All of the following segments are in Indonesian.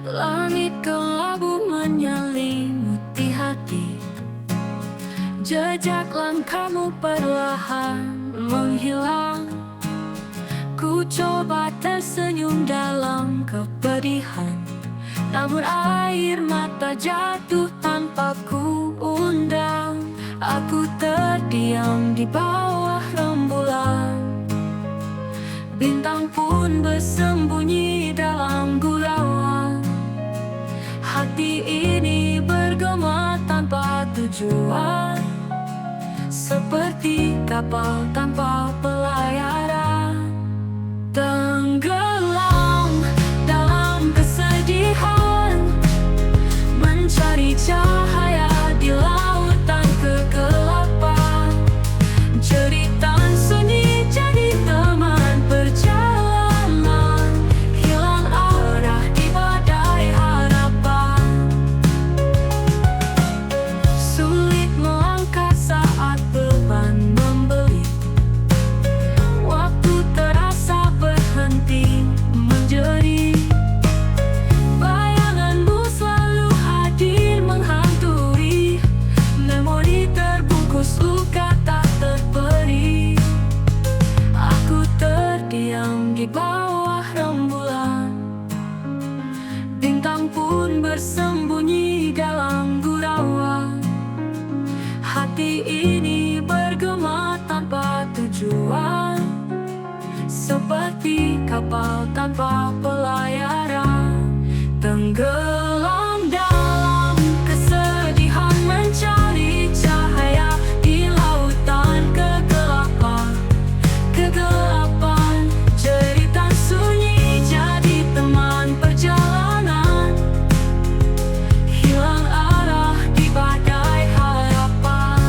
Langit kelabu menyelimuti hati, jejak langkahmu perlahan menghilang. Ku coba tersenyum dalam kepedihan, namun air mata jatuh tanpa ku undang. Aku terdiam di bawah rembulan, bintang pun bersembunyi dalam gurauan. Hati ini bergema tanpa tujuan, seperti kapal tanpa pelayaran, tenggelam dalam kesedihan, mencari cahaya di lautan kegelapan. Jeritan sunyi jadi teman perjalanan, hilang arah di badai harapan. Sulit melangkah saat beban membelit, waktu terasa berhenti menjerit. Bayanganmu selalu hadir menghantui, memori terbungkus luka tak terperi. Aku terdiam di bawah rembulan, bintang pun bersembunyi dalam gurauan. Hati ini bergema tanpa tujuan, seperti kapal tanpa pelayaran, tenggelam dalam kesedihan, mencari cahaya di lautan kegelapan. Kegelapan, jeritan sunyi jadi teman perjalanan, hilang arah di badai harapan.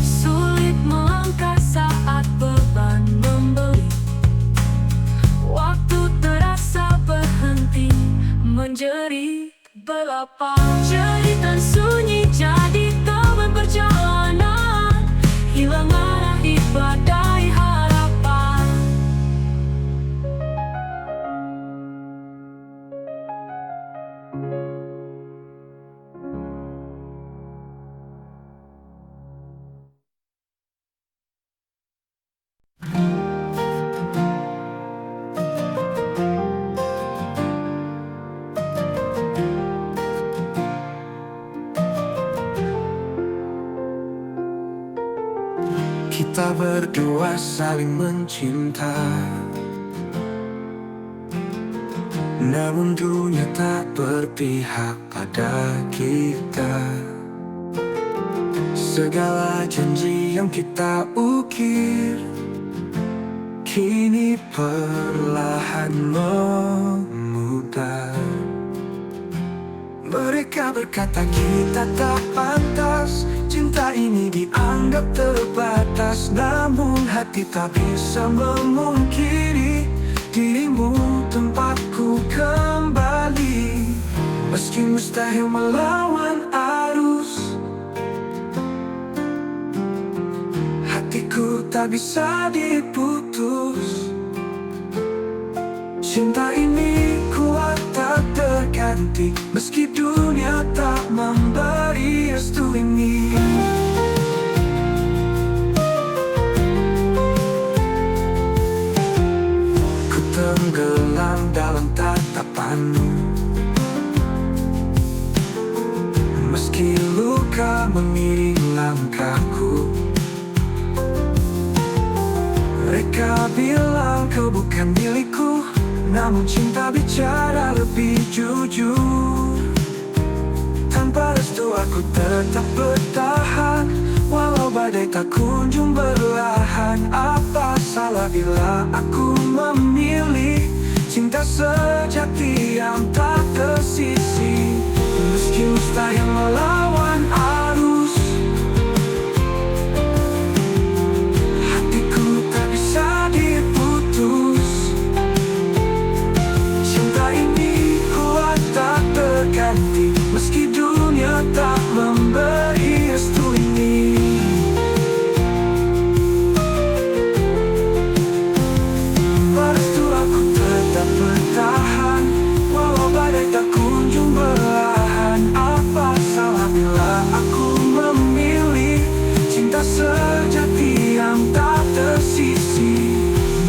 Sulit melangkah saat beban membelit, waktu terasa berhenti menjerit. Belapa jeritan sunyi jadi teman perjalanan, hilang arah di badai harapan. Kita berdua saling mencinta, namun dunia tak berpihak pada kita. Segala janji yang kita ukir kini perlahan memudar. Mereka berkata kita tak pantas, cinta ini dianggap terbatas. Namun hati tak bisa memungkiri dirimu tempatku kembali. Meski mustahil melawan arus, hatiku tak bisa diputus. Cinta ini kuat tak terganti, meski dunia tak memberi restu ini. Ku tenggelam dalam tatapanmu, meski luka mengiring langkahku. Mereka bilang kau bukan milikku, namun cinta bicara lebih jujur. Tanpa restu aku tetap bertahan, walau badai tak kunjung berlahan. Apa salah bila aku memilih cinta sejati yang tak tersisi? Meski mustahil melawan arus, hatiku tak bisa diputus. Cinta ini kuat tak terganti, meski dunia tak memberi restu ini. yang tak tersisi.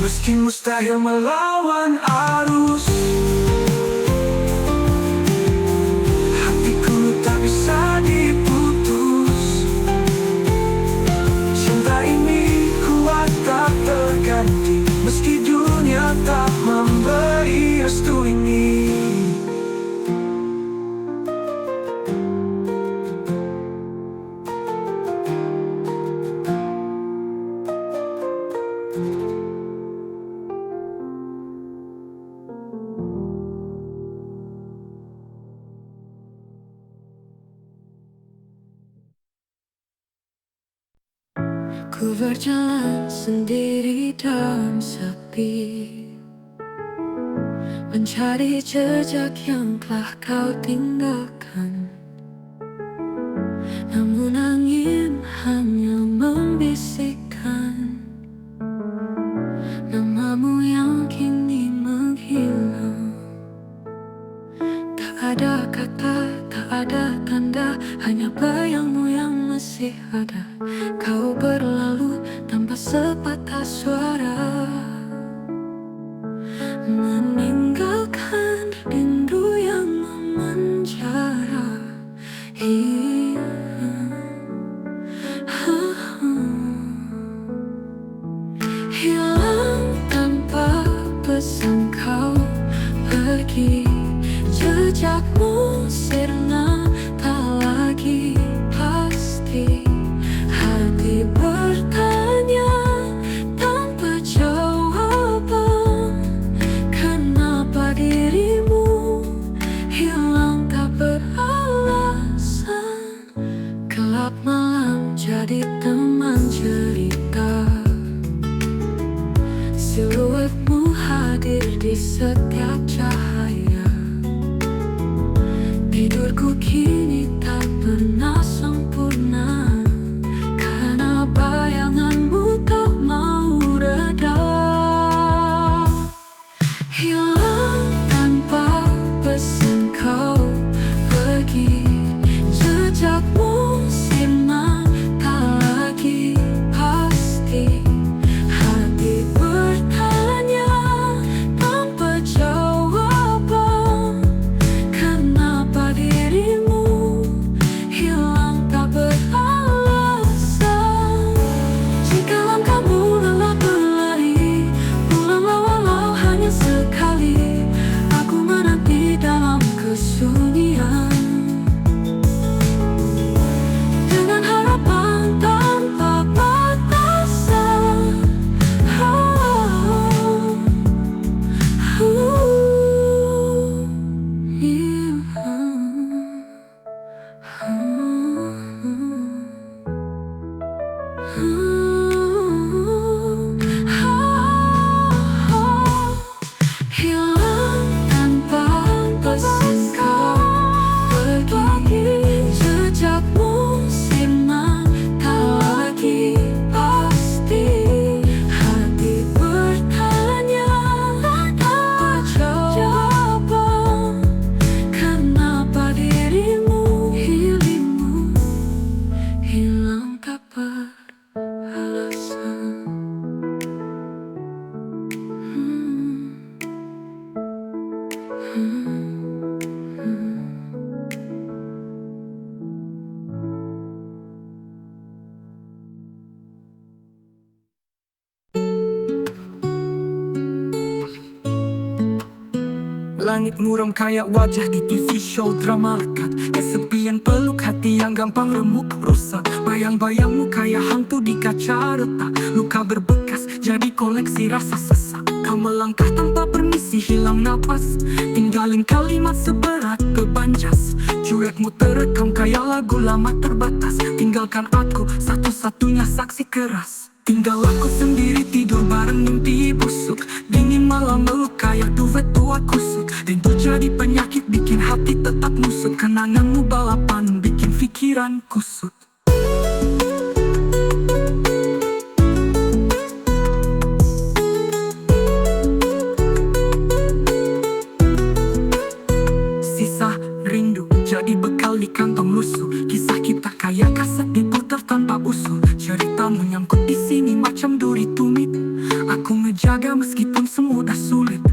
Meski mustahil melawan arus, hatiku tak bisa diputus. Cinta ini kuat tak terganti, meski dunia tak memberi restu ini. Ku berjalan sendiri dalam sepi, mencari jejak yang telah kau tinggalkan. Namun angin hanya membisikkan namamu yang kini menghilang. Tak ada kata, tak ada tanda, hanya bayangmu yang masih ada. Kau berlalu tanpa sepatah suara, meninggalkan rindu yang memenjara. Hilang tanpa pesan kau pergi, jejakmu sirna tak lagi pasti. Hati bertanya tanpa jawaban, kenapa dirimu hilang tak beralasan. Gelap malam jadi teman cerita, siluetmu hadir di setiap cahaya. Tidurku kini tak pernah sempurna, karena bayanganmu tak mau reda. Hilang tanpa pesan kau pergi, jejakmu sirna tak lagi pasti. Hati bertanya tanpa jawaban, kenapa dirimu hilang tak beralasan. Jika langkahmu lelah berlari, pulanglah walau hanya sekali. Aku menanti dalam kesunyian, dengan harapan tanpa batasan. Hilang tanpa pesan kau pergi, jejakmu sirna tak lagi pasti. Hati bertanya tanpa jawaban, kenapa dirimu hilang tak beralasan. Langit muram kayak wajah di TV show drama lekat. Kesepian peluk hati yang gampang remuk rusak. Bayang-bayangmu kayak hantu di kaca retak. Luka berbekas jadi koleksi rasa sesak. Kau melangkah tanpa permisi, hilang napas, tinggalin kalimat seberat beban jas. Cuekmu terekam kayak lagu lama terbatas. Tinggalkan aku, satu-satunya saksi keras. Tinggal aku sendiri tidur bareng mimpi busuk. Dingin malam meluk kayak duvet tua kusuk. Rindu jadi penyakit bikin hati tetap musut. Kenanganmu balapan bikin pikiran kusut. Sisa rindu jadi bekal di kantong lusuh. Kisah kita kayak kaset diputar tanpa usul. Ceritamu yang takut di sini macam duri tumit. Aku ngejaga meskipun semudah sulit.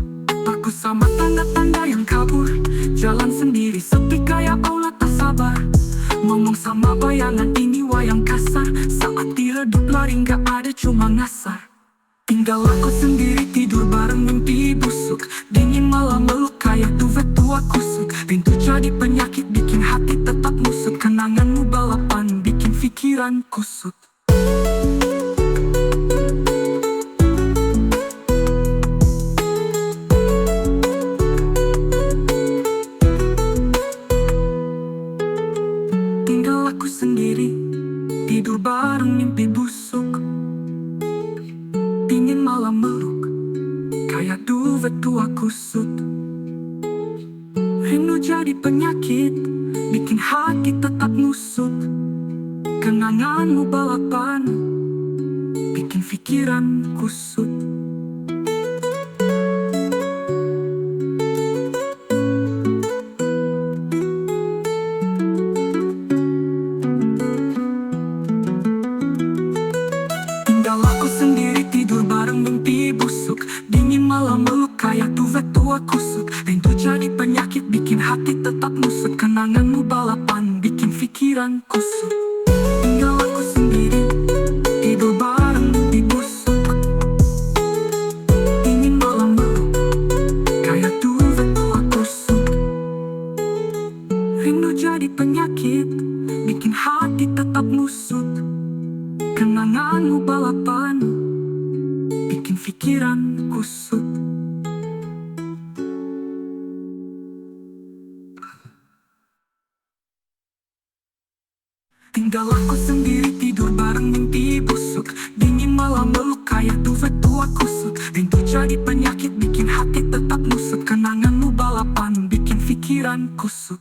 Aku sama tanda-tanda yang kabur, jalan sendiri sepi kayak aula tak sabar. Ngomong sama bayangan ini wayang kasar, saat diredup lari gak ada cuma ngasar. Tinggal aku sendiri tidur bareng mimpi busuk. Dingin malam meluk kayak duvet tua kusut. Rindu jadi penyakit bikin hati tetap musut. Kenanganmu balapan bikin pikiran kusut. Tinggal aku sendiri tidur bareng mimpi busuk. Dingin malam meluk kayak duvet tua kusut. Rindu jadi penyakit bikin hati tetap nusut. Kenanganmu balapan bikin pikiran kusut. Tinggal aku sendiri tidur bareng mimpi busuk. Dingin malam meluk kayak duvet tua kusut. Rindu jadi penyakit bikin hati tetap nusut. Kenanganmu balapan bikin pikiran kusut. Tinggal aku sendiri tidur bareng mimpi busuk. Dingin malam meluk kayak duvet tua kusut. Rindu jadi penyakit bikin hati tetap nusut. Kenanganmu balapan bikin pikiran kusut. Tinggal aku sendiri tidur bareng mimpi busuk. Dingin malam meluk kayak duvet tua kusut. Rindu jadi penyakit bikin hati tetap nusut. Kenanganmu balapan bikin pikiran kusut.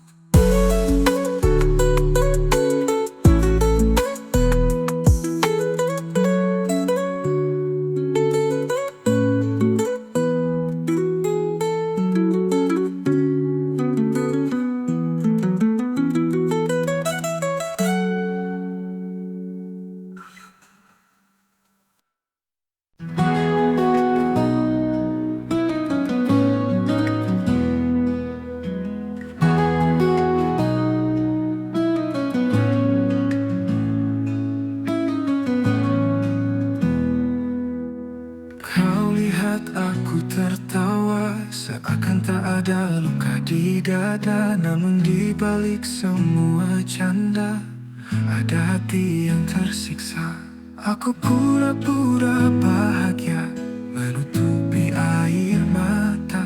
Kau lihat aku tertawa, seakan tak ada luka di dada. Namun di balik semua canda, ada hati yang tersiksa. Aku pura-pura bahagia, menutupi air mata.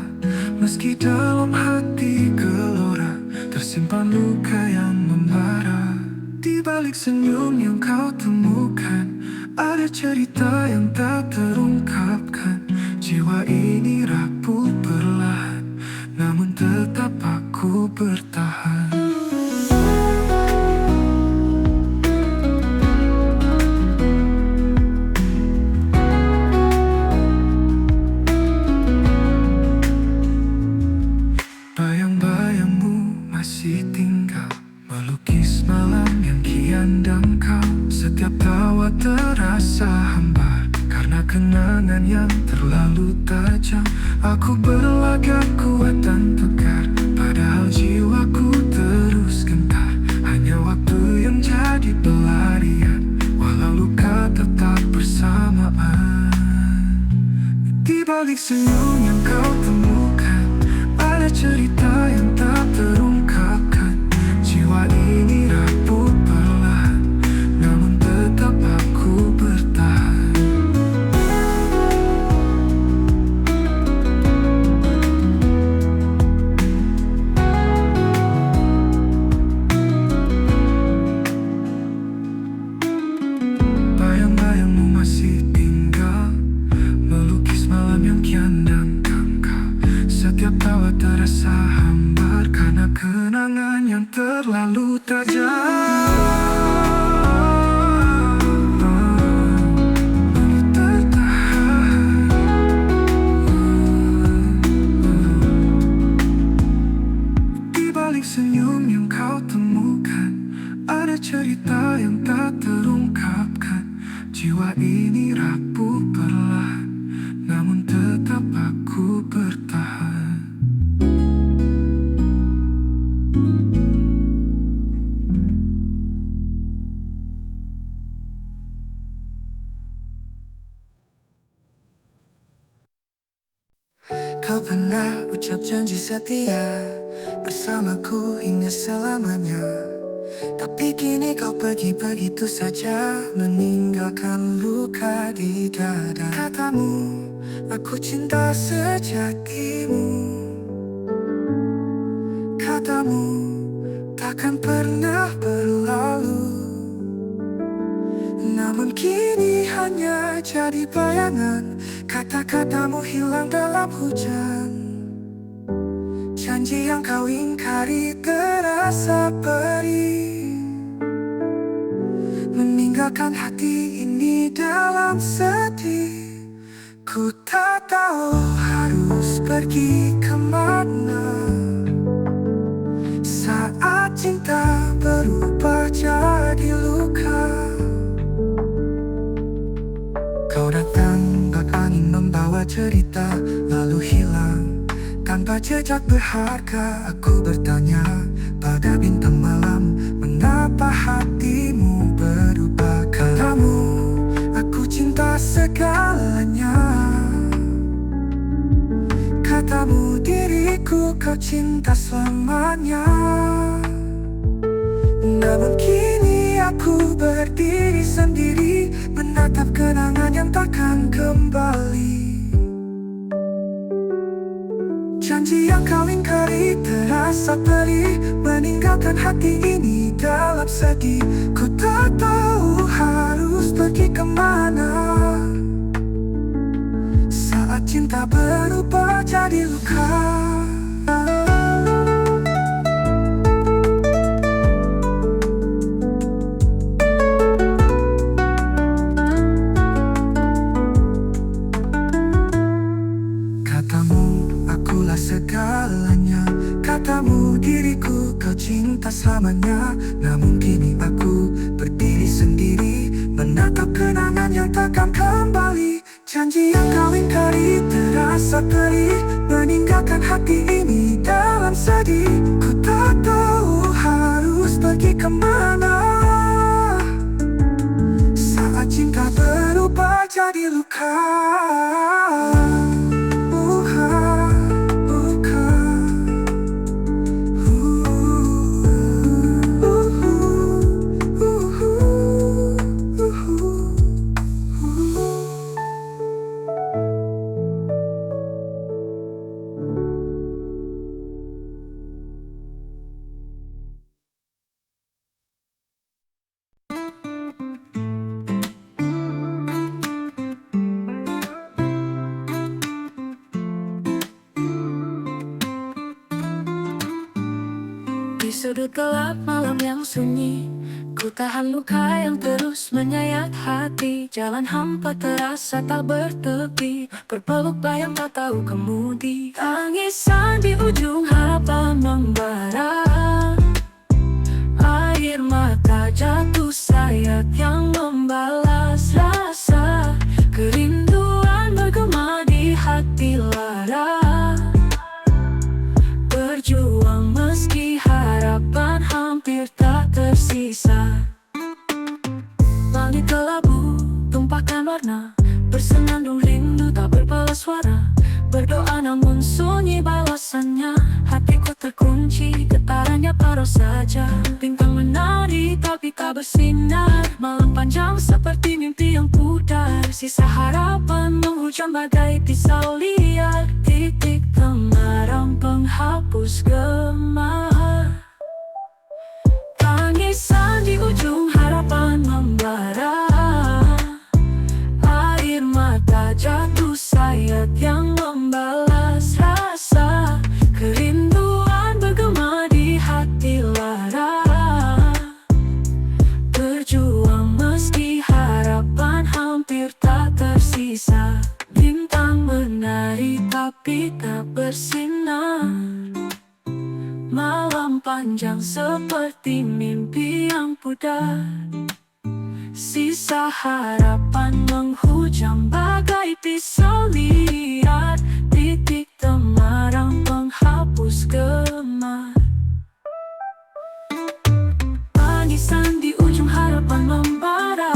Meski dalam hati gelora, tersimpan luka yang membara. Di balik senyum yang kau temukan, ada cerita yang tak terungkapkan. Jiwa ini rapuh perlahan, namun tetap aku bertahan. Bayang-bayangmu masih tinggal, melukis malam yang kian dangkal. Setiap tawa terasa hambar, karena kenangan yang terlalu tajam. Aku berlagak kuat dan tegar, padahal jiwaku terus gentar. Hanya waktu yang jadi pelarian, walau luka tetap bersamaan. Di balik senyum yang kau temukan, ada cerita yang tak terungkapkan. Jiwa ini rapuh perlahan, namun tetap aku bertahan. Bayang-bayangmu masih tinggal, melukis malam yang kian dangkal. Setiap tawa terasa kini rapuh perlahan, namun tetap aku bertahan. Kau pernah ucap janji setia bersamaku hingga selamanya. Tapi kini kau pergi begitu saja, meninggalkan luka di dada. Katamu, aku cinta sejatimu. Katamu, takkan pernah berlalu. Namun kini hanya jadi bayangan, kata-katamu hilang dalam hujan. Janji yang kau ingkari terasa perih, meninggalkan hati ini dalam sedih. Ku tak tahu harus pergi kemana saat cinta berubah jadi luka. Kau datang bak angin membawa cerita, lalu hilang tanpa jejak berharga. Aku bertanya pada bintang malam, mengapa hatimu berubah? Katamu, aku cinta segalanya. Katamu, diriku kau cinta selamanya. Namun kini aku berdiri sendiri, menatap kenangan yang takkan kembali. Janji yang kau ingkari terasa perih, meninggalkan hati ini dalam sedih. Ku tak tahu harus pergi kemana saat cinta berubah jadi luka. Segalanya, katamu diriku kau cinta selamanya. Namun kini aku berdiri sendiri, menatap kenangan yang takkan kembali. Janji yang kau ingkari terasa perih, meninggalkan hati ini dalam sedih. Ku tak tahu harus pergi kemana saat cinta berubah jadi luka. Di sudut gelap malam yang sunyi, ku tahan luka yang terus menyayat hati. Jalan hampa terasa tak bertepi, berpeluk bayang tak tahu kemudi. Tangisan di ujung harapan membara, air mata jatuh sayat yang membalas rasa. Kerinduan bergema di hati lara, berjuang meski harapan hampir tak tersisa. Langit kelabu, tumpahkan warna, bersenandung rindu tak berbalas suara. Berdoa namun sunyi balasannya, hatiku terkunci, getarannya paras saja. Bintang menari tapi tak bersinar, malam panjang seperti mimpi yang pudar. Sisa harapan menghujam bagai pisau liar, titik temaram penghapus gemar. Tangisan di ujung harapan membara, air mata jatuh sayat yang membalas rasa. Kerinduan bergema di hati lara, berjuang meski harapan hampir tak tersisa. Bintang menari tapi tak bersinar, malam panjang seperti mimpi yang pudar. Sisa harapan menghujam bagai pisau liar, titik temarang penghapus gemar. Tangisan di ujung harapan membara,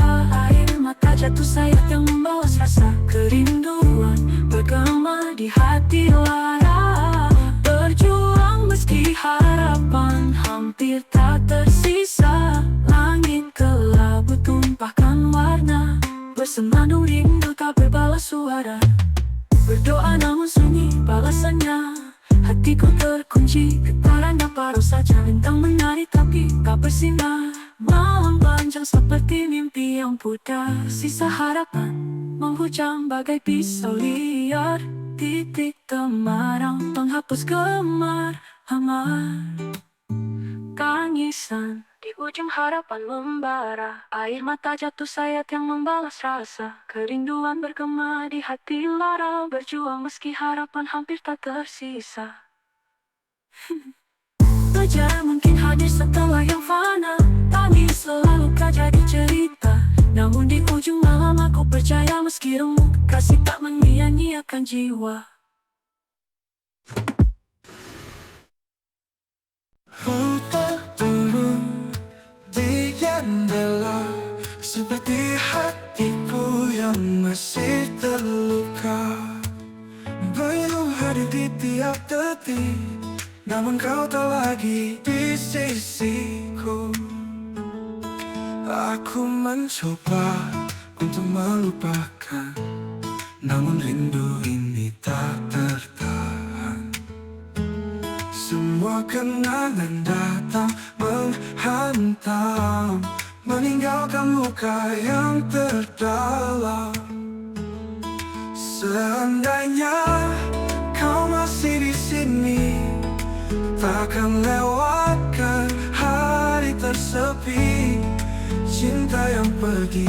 air mata jatuh sayat yang membawa rasa kerinduan bergema di hati lara. Berjuang meski harapan hampir tak tersisa, langit kelabu tumpahkan warna, bersenandung rindu tak berbalas suara. Berdoa namun sunyi balasannya, hatiku terkunci, getarannya paruh saja. Bintang menari tapi tak bersinar, malam panjang seperti mimpi yang pudar. Sisa harapan menghujam bagai pisau liar, titik temarang penghapus gemar amar. Tangisan di ujung harapan membara, air mata jatuh sayat yang membalas rasa kerinduan bergema di hati lara. Berjuang meski harapan hampir tak tersisa. Pelajaran mungkin hadir setelah yang fana, tangis selalu tak jadi cerita. Namun di ujung malam aku percaya meski remuk, kasih tak menyia-nyiakan jiwa. Hutan turun di jendela, seperti hatiku yang masih terluka. Bayu hadir di tiap detik, namun kau tak lagi di sisiku. Aku mencoba untuk melupakan, namun rindu ini tak tertahan. Semua kenangan datang menghantam, meninggalkan luka yang terdalam. Seandainya kau masih di sini, takkan lewatkan hari tersepi. Cinta yang pergi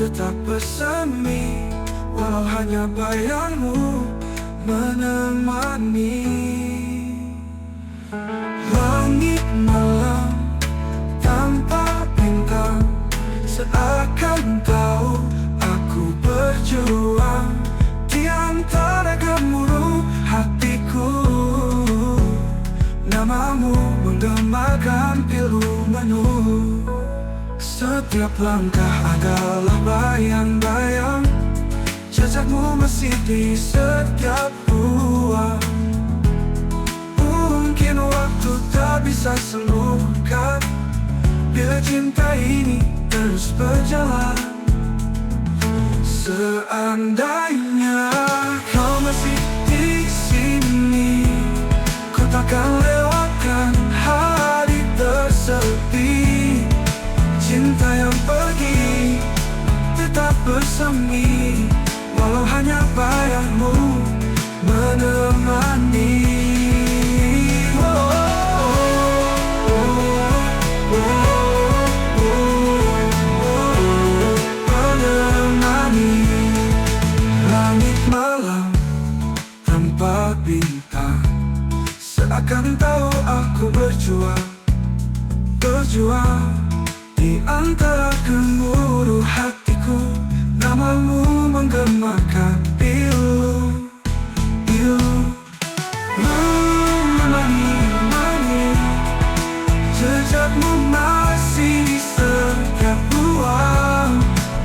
tetap bersemi, walau hanya bayangmu menemani. Langit malam tanpa bintang, seakan tahu aku berjuang di antara gemuruh hatiku. Namamu menggemakan pilu menu, setiap langkah adalah bayang-bayang, jejakmu masih di setiap ruang. Mungkin waktu tak bisa sembuhkan, bila cinta ini terus berjalan. Seandainya kau masih di sini, kau takkan lewatkan hari tersepi. Cinta yang pergi tetap bersemi, walau hanya bayangmu menemani. Menemani. Langit malam tanpa bintang, seakan tahu aku berjuang di antara gemuruh hatiku. Namamu menggemakan pilu menemani. Jejakmu masih di setiap ruang.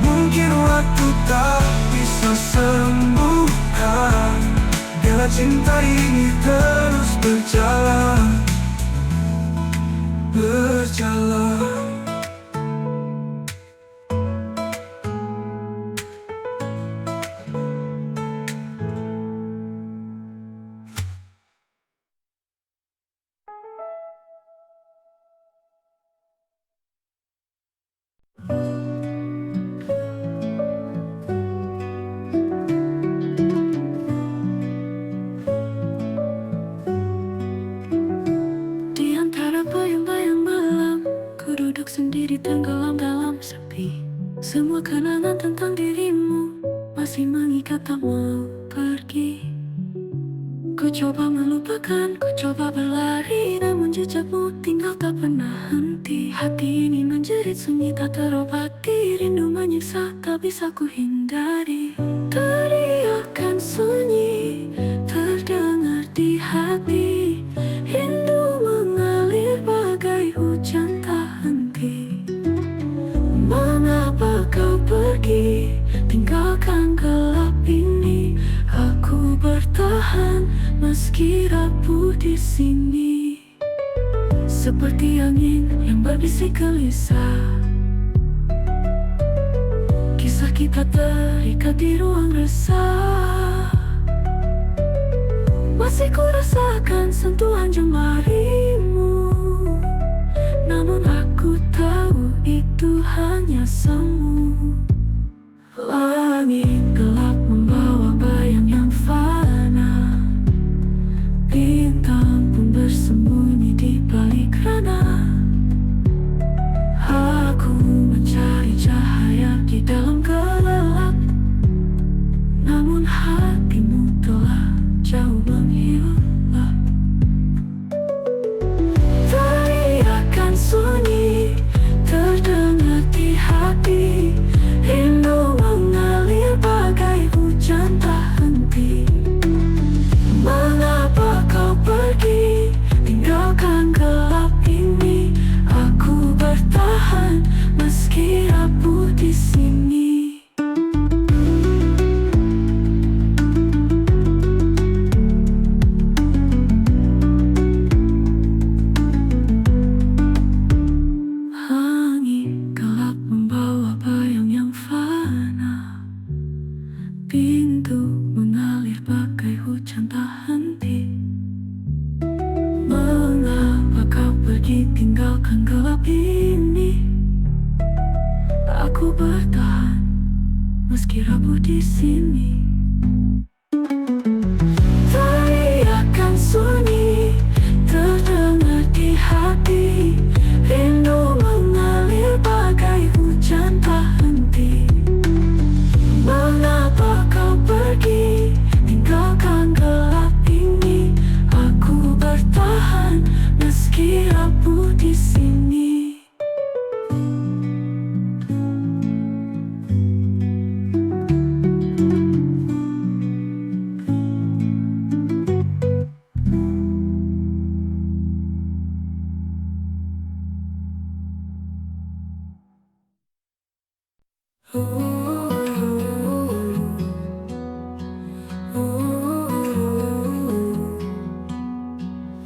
Mungkin waktu tak bisa sembuhkan, bila cinta ini terus berjalan. Di antara bayang-bayang malam, ku duduk sendiri tenggelam dalam sepi. Semua kenangan tentang dirimu masih mengikat tak mau pergi. Ku coba melupakan, ku coba berlari, namun jejakmu tinggal tak pernah henti. Hati ini menjerit sunyi tak terobati, rindu menyiksa tak bisa ku hindari. Teriakan sunyi terdengar di hati, rindu mengalir bagai hujan tak henti. Mengapa kau pergi, tinggalkan gelap ini? Aku bertahan meski rapuh di sini, seperti angin yang berbisik gelisah. Kisah kita terikat di ruang resah. Masih ku rasakan sentuhan jemarimu, namun aku tahu itu hanya semu. Langit gelap membawa bayang yang fana, bintang pun bersembunyi di balik rana. Aku mencari cahaya di dalam gelap, namun hatimu telah jauh menghilang. Teriakan sunyi terdengar di hati, rindu mengalir bagai hujan tak henti. Mengapa kau pergi, tinggalkan gelap ini? Aku bertahan meski rapuh di sini. Angin gelap membawa bayang yang fana, pintu mengalir bagai hujan tak henti. Mengapa kau pergi, tinggalkan gelap ini? Aku bertahan meski rapuh di sini. Teriakan sunyi terdengar di hati, rindu mengalir bagai hujan tak henti. Mengapa kau pergi, tinggalkan gelap ini? Aku bertahan meski rapuh di sini.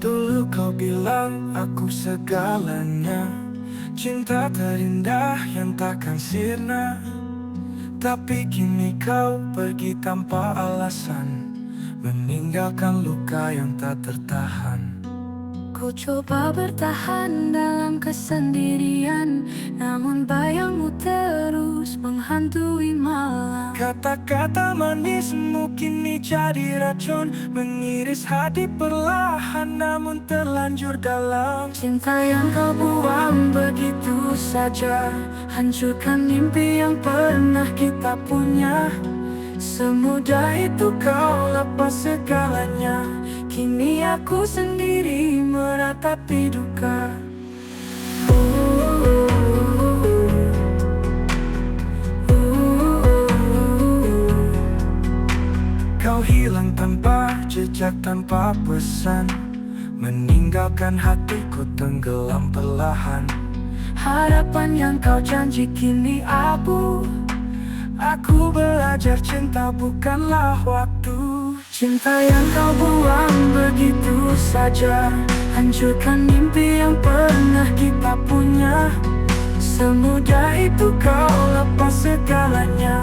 Dulu kau bilang aku segalanya, cinta terindah yang takkan sirna. Tapi kini kau pergi tanpa alasan, meninggalkan luka yang tak tertahan. Ku coba bertahan dalam kesendirian, namun bayangmu terus menghantui malam. Kata-kata manismu kini jadi racun, mengiris hati perlahan namun terlanjur dalam. Cinta yang kau buang begitu saja, hancurkan mimpi yang pernah kita punya. Semudah itu kau lepas segalanya, kini aku sendiri meratapi duka. Kau hilang tanpa jejak, tanpa pesan, meninggalkan hatiku tenggelam perlahan. Harapan yang kau janji kini abu. Aku belajar cinta bukanlah waktu. Cinta yang kau buang begitu saja, hancurkan mimpi yang pernah kita punya. Semudah itu kau lepas segalanya,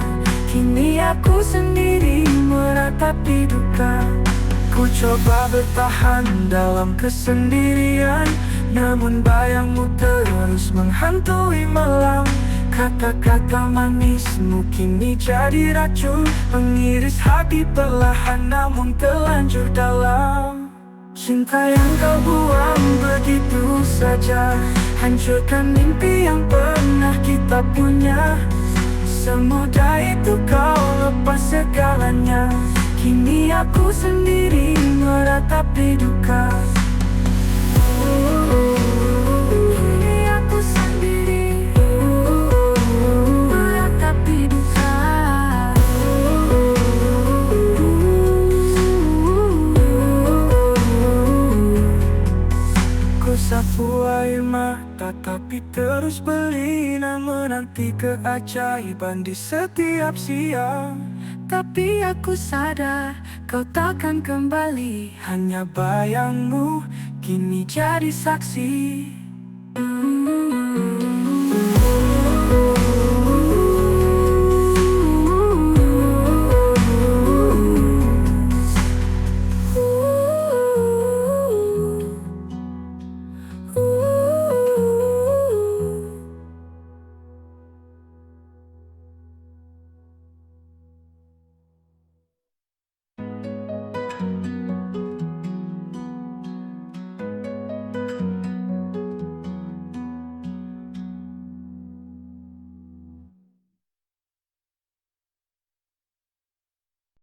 kini aku sendiri meratapi duka. Ku coba bertahan dalam kesendirian, namun bayangmu terus menghantui malam. Kata-kata manismu kini jadi racun, mengiris hati perlahan namun terlanjur dalam. Cinta yang kau buang begitu saja, hancurkan mimpi yang pernah kita punya. Semudah itu kau lepas segalanya, Kini aku sendiri meratapi duka. Kini aku sendiri meratapi duka. Ku sapu air mata tapi terus berlinang, menanti keajaiban di setiap siang. Tapi aku sadar kau takkan kembali, hanya bayangmu kini jadi saksi.